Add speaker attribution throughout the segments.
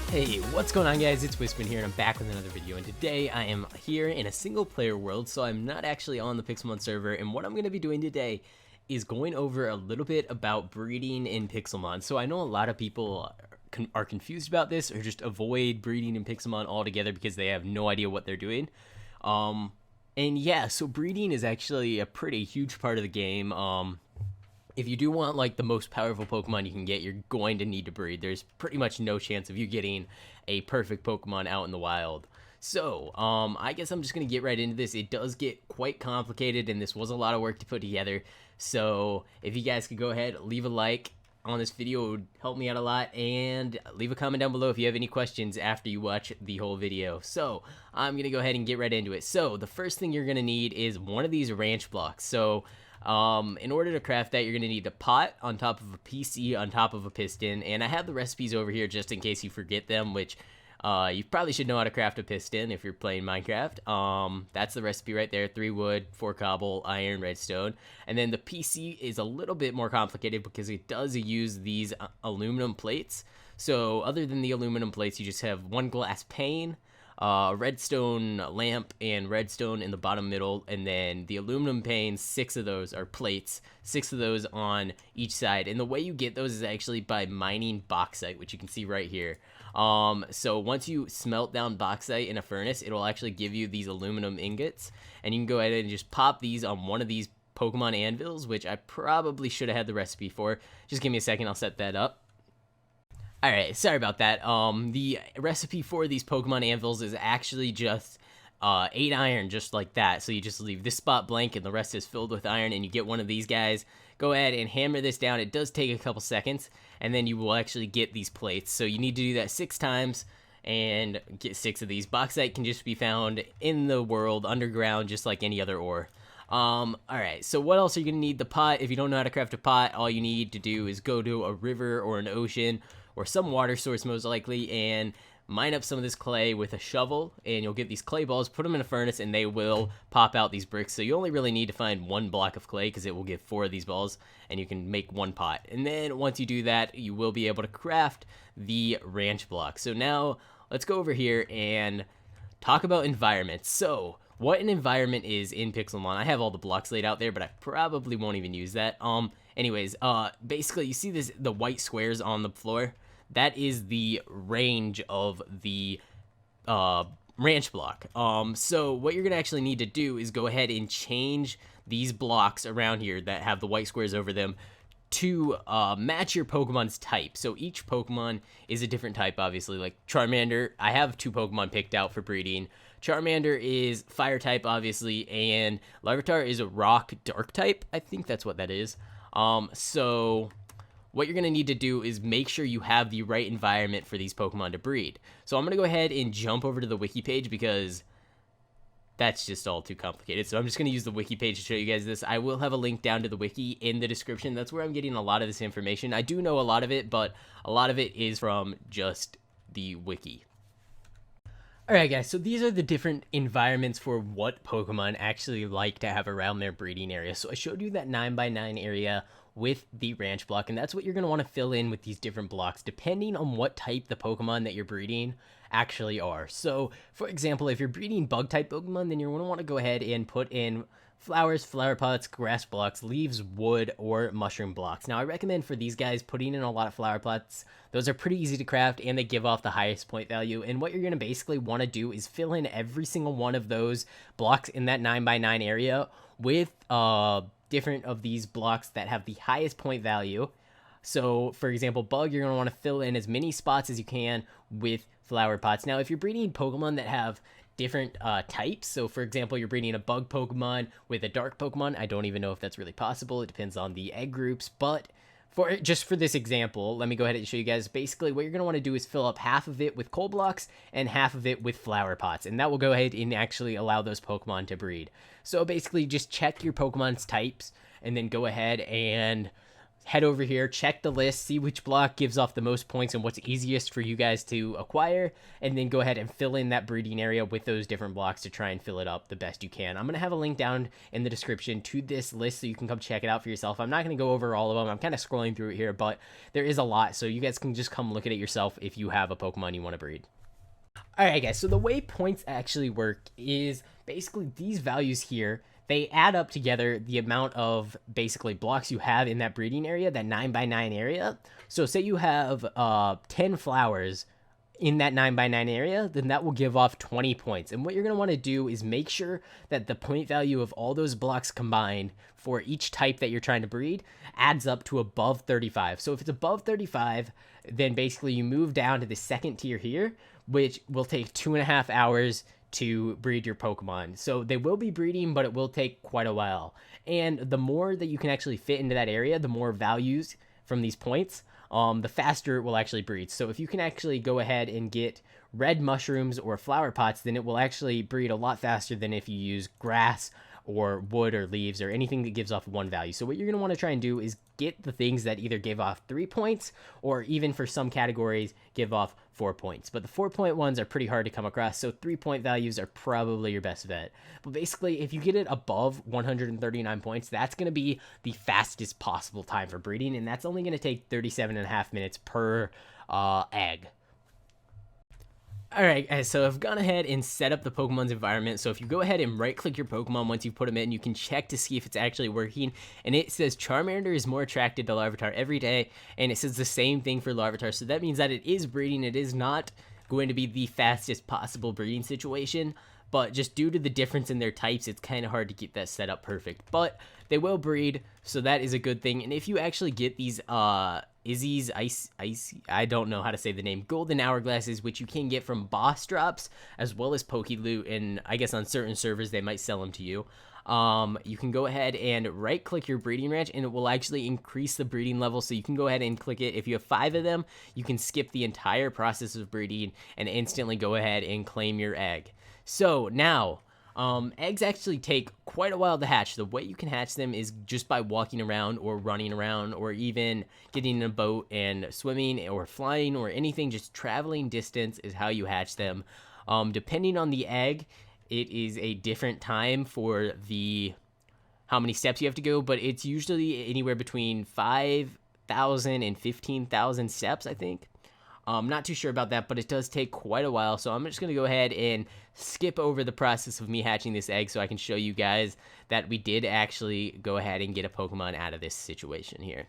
Speaker 1: Hey, what's going on guys? It's Wispin here and I'm back with another video, and today I am here in a single player world, so I'm not actually on the Pixelmon server, and what I'm going to be doing today is going over a little bit about breeding in Pixelmon. So I know a lot of people are confused about this or just avoid breeding in Pixelmon altogether because they have no idea what they're doing. And yeah, so breeding is actually a pretty huge part of the game. If you do want like the most powerful Pokemon you can get, you're going to need to breed. There's pretty much no chance of you getting a perfect Pokemon out in the wild. So, I guess I'm just going to get right into this. It does get quite complicated, and this was a lot of work to put together. So, if you guys could go ahead, leave a like on this video, it would help me out a lot, and leave a comment down below if you have any questions after you watch the whole video. So, I'm going to go ahead and get right into it. So, the first thing you're going to need is one of these ranch blocks. So, in order to craft that, you're going to need a pot on top of a PC on top of a piston, and I have the recipes over here just in case you forget them, which you probably should know how to craft a piston if you're playing Minecraft. That's the recipe right there: 3 wood, 4 cobble, iron, redstone. And then the PC is a little bit more complicated because it does use these aluminum plates. So other than the aluminum plates, you just have 1 glass pane, redstone lamp, and redstone in the bottom middle, and then the aluminum panes, 6 of those are plates, 6 of those on each side. And the way you get those is actually by mining bauxite, which you can see right here. So once you smelt down bauxite in a furnace, it'll actually give you these aluminum ingots, and you can go ahead and just pop these on one of these Pokemon anvils, which I probably should have had the recipe for. Just give me a second, I'll set that up. Alright, sorry about that. The recipe for these Pokemon anvils is actually just 8 iron, just like that. So you just leave this spot blank and the rest is filled with iron, and you get one of these guys. Go ahead and hammer this down. It does take a couple seconds, and then you will actually get these plates. So you need to do that 6 times and get 6 of these. Bauxite can just be found in the world underground, just like any other ore. Alright, so what else are you going to need? The pot. If you don't know how to craft a pot, all you need to do is go to a river or an ocean or some water source most likely, and mine up some of this clay with a shovel, and you'll get these clay balls, put them in a furnace, and they will pop out these bricks. So you only really need to find 1 block of clay because it will give 4 of these balls, and you can make 1 pot. And then once you do that, you will be able to craft the ranch block. So now let's go over here and talk about environments. So what an environment is in Pixelmon. I have all the blocks laid out there, but I probably won't even use that. Anyways, basically you see the white squares on the floor? That is the range of the ranch block. So what you're gonna actually need to do is go ahead and change these blocks around here that have the white squares over them to match your Pokemon's type. So each Pokemon is a different type, obviously. Like Charmander, I have 2 Pokemon picked out for breeding. Charmander is fire type, obviously, and Larvitar is a rock dark type. I think that's what that is. So what you're going to need to do is make sure you have the right environment for these Pokemon to breed. So I'm going to go ahead and jump over to the wiki page because that's just all too complicated. So I'm just going to use the wiki page to show you guys this. I will have a link down to the wiki in the description. That's where I'm getting a lot of this information. I do know a lot of it, but a lot of it is from just the wiki. Alright guys, so these are the different environments for what Pokemon actually like to have around their breeding area. So I showed you that 9x9 area with the ranch block, and that's what you're going to want to fill in with these different blocks depending on what type the Pokemon that you're breeding actually are. So for example, if you're breeding bug type Pokemon, then you're going to want to go ahead and put in flowers, flower pots, grass blocks, leaves, wood, or mushroom blocks. Now I recommend for these guys putting in a lot of flower pots. Those are pretty easy to craft and they give off the highest point value. And what you're going to basically want to do is fill in every single one of those blocks in that 9x9 area with different of these blocks that have the highest point value. So for example, bug, you're going to want to fill in as many spots as you can with flower pots. Now if you're breeding Pokemon that have different types, so for example you're breeding a bug Pokemon with a dark Pokemon, I don't even know if that's really possible. It depends on the egg groups, but just for this example, let me go ahead and show you guys. Basically what you're going to want to do is fill up half of it with coal blocks and half of it with flower pots, and that will go ahead and actually allow those Pokemon to breed. So basically just check your Pokemon's types and then go ahead and head over here, check the list, see which block gives off the most points and what's easiest for you guys to acquire, and then go ahead and fill in that breeding area with those different blocks to try and fill it up the best you can. I'm going to have a link down in the description to this list so you can come check it out for yourself. I'm not going to go over all of them. I'm kind of scrolling through it here, but there is a lot, so you guys can just come look at it yourself if you have a Pokemon you want to breed. Alright guys, so the way points actually work is basically these values here, they add up together the amount of basically blocks you have in that breeding area, that 9x9 area. So say you have 10 flowers in that 9x9 area, then that will give off 20 points. And what you're going to want to do is make sure that the point value of all those blocks combined for each type that you're trying to breed adds up to above 35. So if it's above 35, then basically you move down to the second tier here, which will take 2.5 hours to breed your Pokemon. So they will be breeding, but it will take quite a while. And the more that you can actually fit into that area, the more values from these points, the faster it will actually breed. So if you can actually go ahead and get red mushrooms or flower pots, then it will actually breed a lot faster than if you use grass or wood or leaves or anything that gives off 1 value. So what you're going to want to try and do is get the things that either give off 3 points or even for some categories give off 4 points. But the 4-point ones are pretty hard to come across, so 3-point values are probably your best bet. But basically, if you get it above 139 points, that's going to be the fastest possible time for breeding, and that's only going to take 37.5 minutes per egg. Alright guys, so I've gone ahead and set up the Pokemon's environment. So if you go ahead and right click your Pokemon once you put them in, you can check to see if it's actually working. And it says Charmander is more attracted to Larvitar every day, and it says the same thing for Larvitar. So that means that it is breeding. It is not going to be the fastest possible breeding situation, but just due to the difference in their types, it's kind of hard to get that set up perfect. But they will breed, so that is a good thing. And if you actually get these Izzy's I don't know how to say the name, golden hourglasses, which you can get from boss drops as well as Poke Loot, and I guess on certain servers they might sell them to you. You can go ahead and right click your breeding ranch and it will actually increase the breeding level, so you can go ahead and click it. If you have 5 of them, you can skip the entire process of breeding and instantly go ahead and claim your egg. So now eggs actually take quite a while to hatch. The way you can hatch them is just by walking around or running around or even getting in a boat and swimming or flying or anything. Just traveling distance is how you hatch them. Depending on the egg, it is a different time for the how many steps you have to go, but it's usually anywhere between 5,000 and 15,000 steps, I think. I'm not too sure about that, but it does take quite a while, so I'm just going to go ahead and skip over the process of me hatching this egg so I can show you guys that we did actually go ahead and get a Pokemon out of this situation here.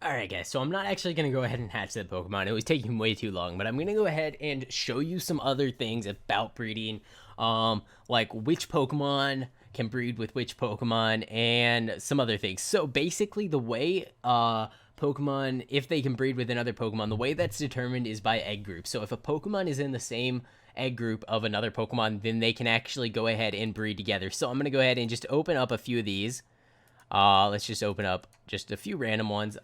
Speaker 1: Alright guys, so I'm not actually going to go ahead and hatch that Pokemon. It was taking way too long, but I'm going to go ahead and show you some other things about breeding, like which Pokemon can breed with which Pokemon and some other things. So basically the way Pokemon, if they can breed with another Pokemon, the way that's determined is by egg group. So if a Pokemon is in the same egg group of another Pokemon, then they can actually go ahead and breed together. So I'm going to go ahead and just open up a few of these. Let's just open up just a few random ones.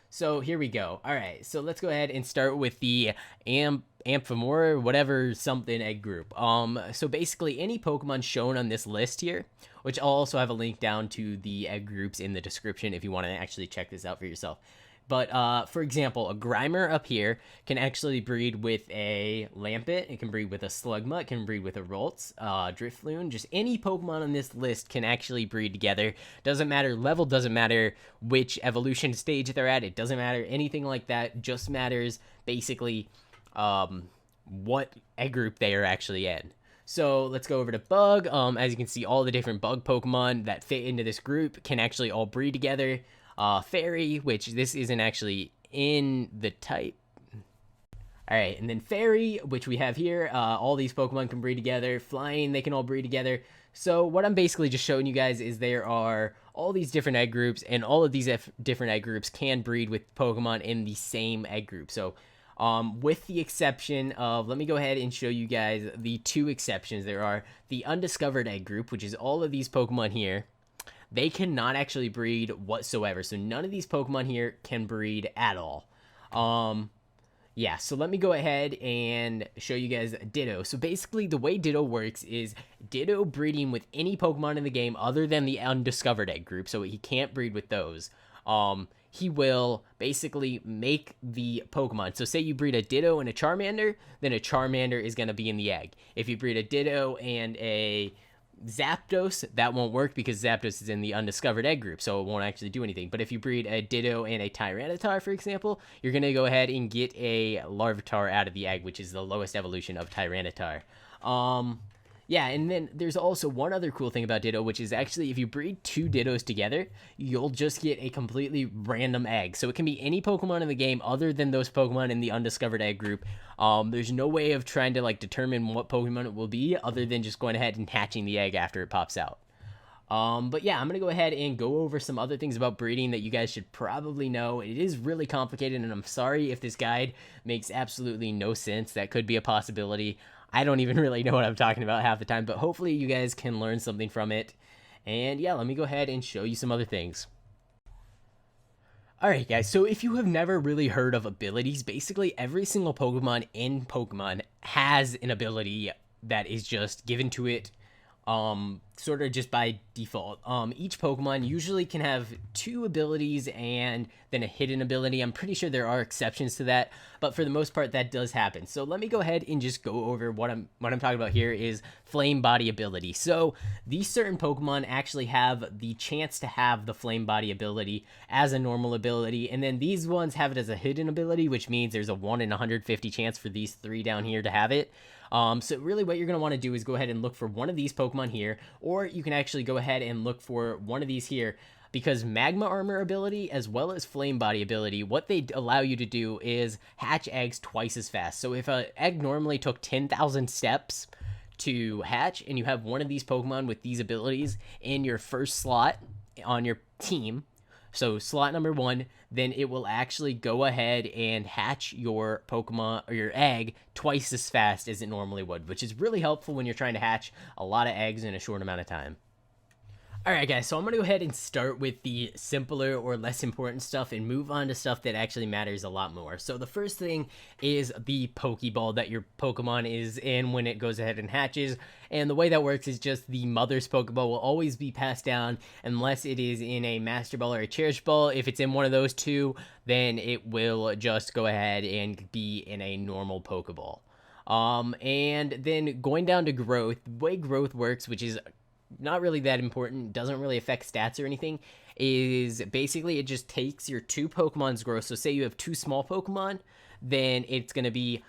Speaker 1: So here we go. All right, so let's go ahead and start with the Amphimora, whatever something egg group. So basically any Pokemon shown on this list here, which I'll also have a link down to the egg groups in the description if you want to actually check this out for yourself. But for example, a Grimer up here can actually breed with a Lampet. It can breed with a Slugma. It can breed with a Ralts, Drifloon. Just any Pokemon on this list can actually breed together. Doesn't matter level, doesn't matter which evolution stage they're at. It doesn't matter anything like that. Just matters basically what egg group they are actually in. So let's go over to Bug. As you can see, all the different Bug Pokemon that fit into this group can actually all breed together. Fairy, which this isn't actually in the type. Alright, and then Fairy, which we have here. All these Pokemon can breed together. Flying, they can all breed together. So what I'm basically just showing you guys is there are all these different egg groups, and all of these different egg groups can breed with Pokemon in the same egg group. So with the exception of, let me go ahead and show you guys the 2 exceptions. There are the undiscovered egg group, which is all of these Pokemon here. They cannot actually breed whatsoever. So none of these Pokemon here can breed at all. Yeah, so let me go ahead and show you guys Ditto. So basically the way Ditto works is Ditto breeding with any Pokemon in the game other than the undiscovered egg group. So he can't breed with those. he will basically make the Pokemon. So say you breed a Ditto and a Charmander, then a Charmander is going to be in the egg. If you breed a Ditto and a Zapdos, that won't work because Zapdos is in the undiscovered egg group, so it won't actually do anything. But if you breed a Ditto and a Tyranitar, for example, you're going to go ahead and get a Larvitar out of the egg, which is the lowest evolution of Tyranitar. Yeah, and then there's also one other cool thing about Ditto, which is actually if you breed two Dittos together, you'll just get a completely random egg. So it can be any Pokemon in the game other than those Pokemon in the undiscovered egg group. There's no way of trying to like determine what Pokemon it will be other than just going ahead and hatching the egg after it pops out. But yeah, I'm going to go ahead and go over some other things about breeding that you guys should probably know. It is really complicated, and I'm sorry if this guide makes absolutely no sense. That could be a possibility. I don't even really know what I'm talking about half the time, but hopefully you guys can learn something from it. And yeah, let me go ahead and show you some other things. Alright guys, so if you have never really heard of abilities, basically every single Pokemon in Pokemon has an ability that is just given to it sort of just by default. Each Pokemon usually can have two abilities and then a hidden ability. I'm pretty sure there are exceptions to that, but for the most part that does happen. So let me go ahead and just go over what I'm talking about here is Flame Body ability. So these certain Pokemon actually have the chance to have the Flame Body ability as a normal ability, and then these ones have it as a hidden ability, which means there's a 1 in 150 chance for these three down here to have it. So really what you're going to want to do is go ahead and look for one of these Pokemon here, or you can actually go ahead and look for one of these here, because Magma Armor ability as well as Flame Body ability, what they allow you to do is hatch eggs twice as fast. So if an egg normally took 10,000 steps to hatch, and you have one of these Pokemon with these abilities in your first slot on your team, so slot number 1, then it will actually go ahead and hatch your Pokemon or your egg twice as fast as it normally would, which is really helpful when you're trying to hatch a lot of eggs in a short amount of time. Alright guys, so I'm going to go ahead and start with the simpler or less important stuff and move on to stuff that actually matters a lot more. So the first thing is the Pokeball that your Pokemon is in when it goes ahead and hatches. And the way that works is just the mother's Pokeball will always be passed down unless it is in a Master Ball or a Cherish Ball. If it's in one of those two, then it will just go ahead and be in a normal Pokeball. And then going down to growth, the way growth works, which is not really that important, doesn't really affect stats or anything, is basically it just takes your two Pokemon's growth. So say you have two small Pokemon, then it's going to be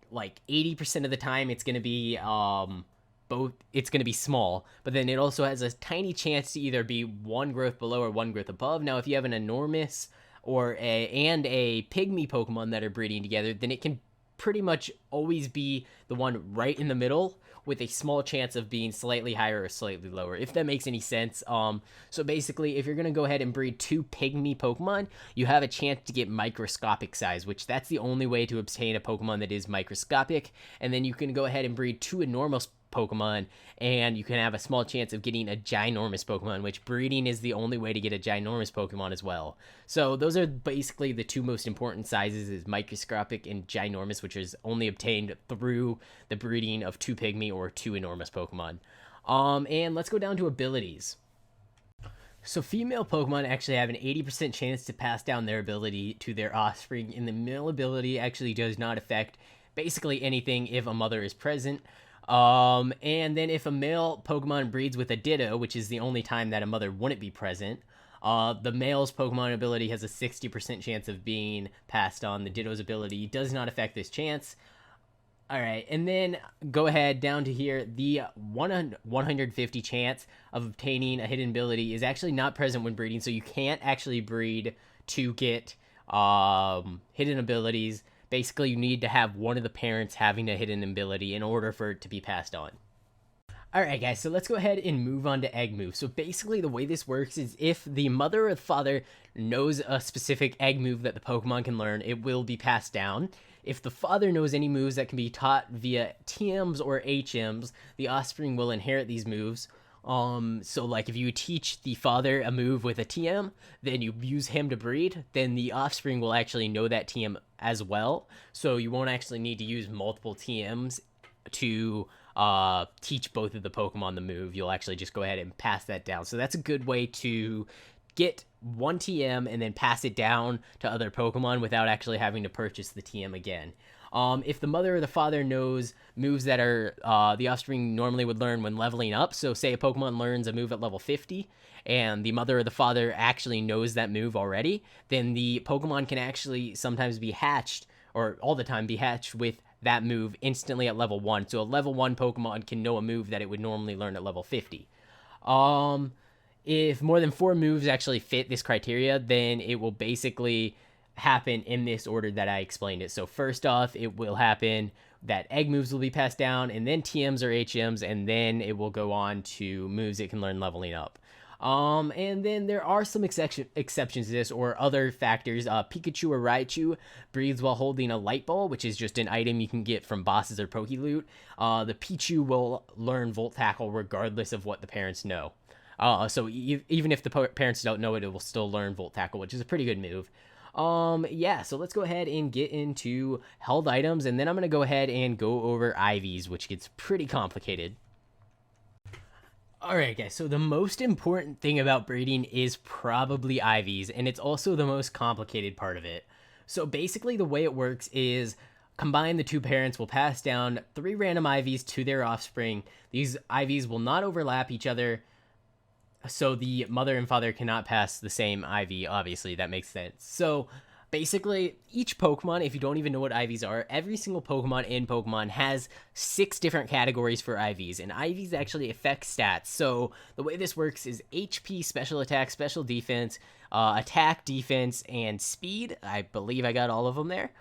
Speaker 1: like 80% of the time it's going to be it's going to be small, but then it also has a tiny chance to either be one growth below or one growth above. Now if you have an enormous or a pygmy Pokemon that are breeding together, then it can pretty much always be the one right in the middle, with a small chance of being slightly higher or slightly lower, if that makes any sense. So basically, if you're going to go ahead and breed two pygmy Pokemon, you have a chance to get microscopic size, which that's the only way to obtain a Pokemon that is microscopic. And then you can go ahead and breed two enormous Pokemon, and you can have a small chance of getting a ginormous Pokemon, which breeding is the only way to get a ginormous Pokemon as well. So those are basically the two most important sizes, is microscopic and ginormous, which is only obtained through the breeding of two pygmy or two enormous Pokemon. And let's go down to abilities. So female Pokemon actually have an 80% chance to pass down their ability to their offspring, and the male ability actually does not affect basically anything if a mother is present. And then if a male Pokemon breeds with a Ditto, which is the only time that a mother wouldn't be present, the male's Pokemon ability has a 60% chance of being passed on. The Ditto's ability does not affect this chance. Alright, and then go ahead down to here. The 150 chance of obtaining a hidden ability is actually not present when breeding, so you can't actually breed to get hidden abilities. Basically, you need to have one of the parents having a hidden ability in order for it to be passed on. Alright guys, so let's go ahead and move on to egg move. So basically the way this works is if the mother or the father knows a specific egg move that the Pokemon can learn, it will be passed down. If the father knows any moves that can be taught via TMs or HMs, the offspring will inherit these moves. So like if you teach the father a move with a TM, then you use him to breed, then the offspring will actually know that TM as well. So you won't actually need to use multiple TMs to teach both of the Pokemon the move. You'll actually just go ahead and pass that down. So that's a good way to get one TM and then pass it down to other Pokemon without actually having to purchase the TM again. If the mother or the father knows moves that are the offspring normally would learn when leveling up, so say a Pokemon learns a move at level 50, and the mother or the father actually knows that move already, then the Pokemon can actually sometimes be hatched, or all the time be hatched with that move instantly at level 1. So a level 1 Pokemon can know a move that it would normally learn at level 50. If more than 4 moves actually fit this criteria, then it will basically happen in this order that I explained it. So first off, it will happen that egg moves will be passed down, and then TMs or HMs, and then it will go on to moves it can learn leveling up. And then there are some exceptions to this, or other factors. Pikachu or Raichu breathes while holding a light ball, which is just an item you can get from bosses or Poke Loot. The Pichu will learn Volt Tackle regardless of what the parents know. So even if the parents don't know it, it will still learn Volt Tackle, which is a pretty good move. Yeah, so let's go ahead and get into held items, and then I'm going to go ahead and go over IVs, which gets pretty complicated. Alright guys, so the most important thing about breeding is probably IVs, and it's also the most complicated part of it. So basically the way it works is combined the two parents will pass down 3 random IVs to their offspring. These IVs will not overlap each other, so the mother and father cannot pass the same IV, obviously, that makes sense. So basically, each Pokemon, if you don't even know what IVs are, every single Pokemon in Pokemon has 6 different categories for IVs, and IVs actually affect stats. So the way this works is HP, special attack, special defense, attack, defense, and speed. I believe I got all of them there.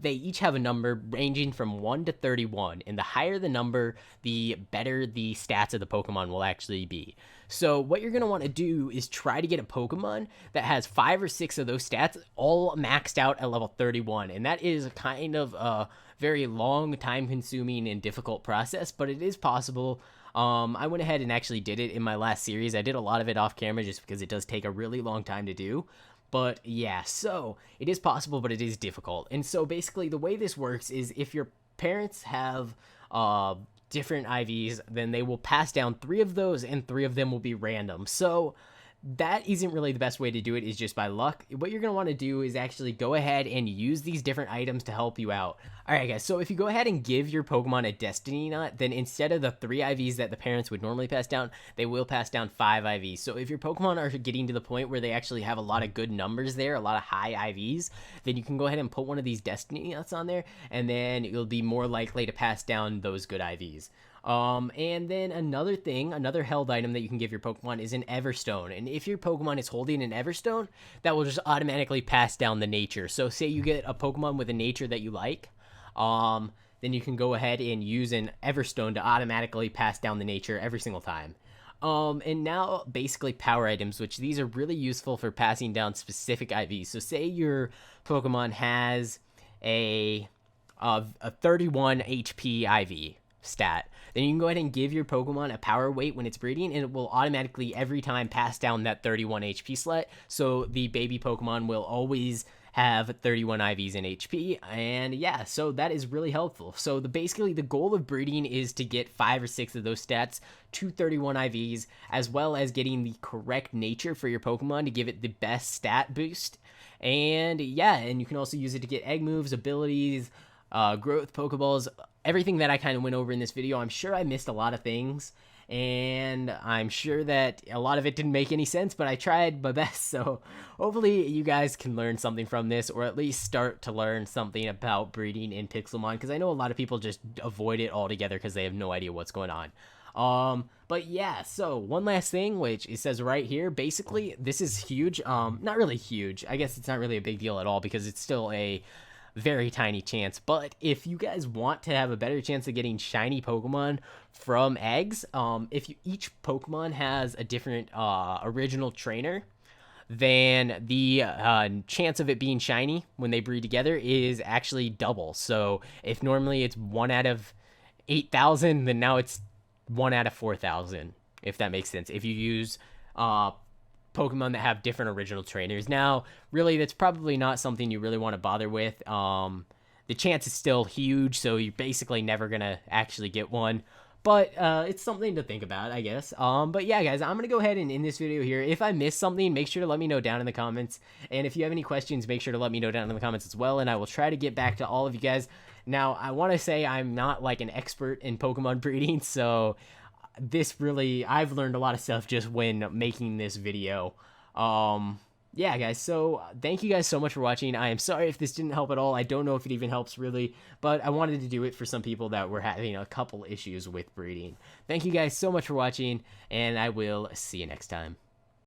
Speaker 1: They each have a number ranging from 1 to 31, and the higher the number, the better the stats of the Pokemon will actually be. So what you're going to want to do is try to get a Pokemon that has 5 or 6 of those stats all maxed out at level 31, and that is kind of a very long, time-consuming, and difficult process, but it is possible. I went ahead and actually did it in my last series. I did a lot of it off camera just because it does take a really long time to do. But yeah, so it is possible, but it is difficult. And so basically the way this works is if your parents have different IVs, then they will pass down 3 of those, and 3 of them will be random. So that isn't really the best way to do it, is just by luck. What you're going to want to do is actually go ahead and use these different items to help you out. Alright guys, so if you go ahead and give your Pokemon a Destiny Nut, then instead of the 3 IVs that the parents would normally pass down, they will pass down 5 IVs. So if your Pokemon are getting to the point where they actually have a lot of good numbers there, a lot of high IVs, then you can go ahead and put one of these Destiny Nuts on there, and then you'll be more likely to pass down those good IVs. And then another held item that you can give your Pokemon is an Everstone. And if your Pokemon is holding an Everstone, that will just automatically pass down the nature. So say you get a Pokemon with a nature that you like, then you can go ahead and use an Everstone to automatically pass down the nature every single time. And now basically power items, which these are really useful for passing down specific IVs. So say your Pokemon has a 31 HP IV stat, then you can go ahead and give your Pokemon a power weight when it's breeding, and it will automatically every time pass down that 31 HP slot. So the baby Pokemon will always have 31 IVs in HP, and yeah, so that is really helpful. So basically the goal of breeding is to get 5 or 6 of those stats to 31 IVs, as well as getting the correct nature for your Pokemon to give it the best stat boost. And yeah, and you can also use it to get egg moves, abilities, growth, Pokeballs, everything that I kind of went over in this video. I'm sure I missed a lot of things, and I'm sure that a lot of it didn't make any sense, but I tried my best. So hopefully you guys can learn something from this, or at least start to learn something about breeding in Pixelmon, because I know a lot of people just avoid it altogether because they have no idea what's going on. But yeah, so one last thing, which it says right here, basically this is huge. Not really huge, I guess it's not really a big deal at all, because it's still a very tiny chance. But if you guys want to have a better chance of getting shiny Pokemon from eggs, if each Pokemon has a different original trainer, then the chance of it being shiny when they breed together is actually double. So if normally it's 1 out of 8,000, then now it's 1 out of 4,000, if that makes sense, if you use Pokemon that have different original trainers. Now, really, that's probably not something you really want to bother with. The chance is still huge, so you're basically never going to actually get one. But it's something to think about, I guess. But yeah, guys, I'm gonna go ahead and end this video here. If I missed something, make sure to let me know down in the comments. And if you have any questions, make sure to let me know down in the comments as well. And I will try to get back to all of you guys. Now, I want to say I'm not like an expert in Pokemon breeding, so I've learned a lot of stuff just when making this video. Yeah, guys, so thank you guys so much for watching. I am sorry if this didn't help at all. I don't know if it even helps, really, but I wanted to do it for some people that were having a couple issues with breeding. Thank you guys so much for watching, and I will see you next time.